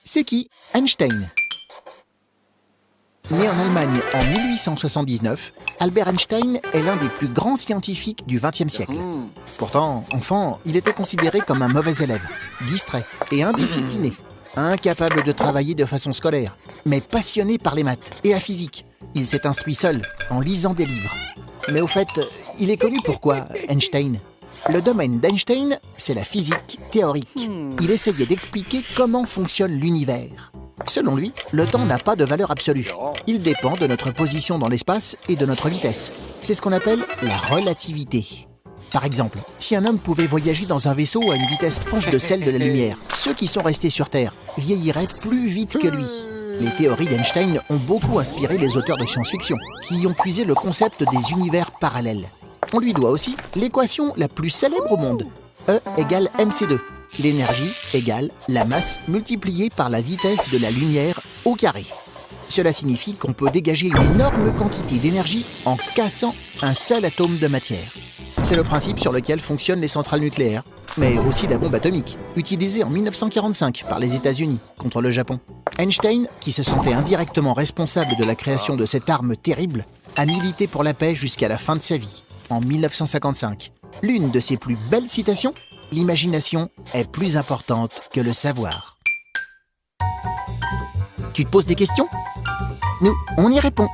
C'est qui Einstein? Né en Allemagne en 1879, Albert Einstein est l'un des plus grands scientifiques du XXe siècle. Pourtant, enfant, il était considéré comme un mauvais élève, distrait et indiscipliné, incapable de travailler de façon scolaire, mais passionné par les maths et la physique. Il s'est instruit seul, en lisant des livres. Mais au fait, il est connu pourquoi, Einstein? Le domaine d'Einstein, c'est la physique théorique. Il essayait d'expliquer comment fonctionne l'univers. Selon lui, le temps n'a pas de valeur absolue. Il dépend de notre position dans l'espace et de notre vitesse. C'est ce qu'on appelle la relativité. Par exemple, si un homme pouvait voyager dans un vaisseau à une vitesse proche de celle de la lumière, ceux qui sont restés sur Terre vieilliraient plus vite que lui. Les théories d'Einstein ont beaucoup inspiré les auteurs de science-fiction, qui y ont puisé le concept des univers parallèles. On lui doit aussi l'équation la plus célèbre au monde, E égale mc2. L'énergie égale la masse multipliée par la vitesse de la lumière au carré. Cela signifie qu'on peut dégager une énorme quantité d'énergie en cassant un seul atome de matière. C'est le principe sur lequel fonctionnent les centrales nucléaires, mais aussi la bombe atomique, utilisée en 1945 par les États-Unis contre le Japon. Einstein, qui se sentait indirectement responsable de la création de cette arme terrible, a milité pour la paix jusqu'à la fin de sa vie, en 1955. L'une de ses plus belles citations: « L'imagination est plus importante que le savoir. » Tu te poses des questions? Nous, on y répond.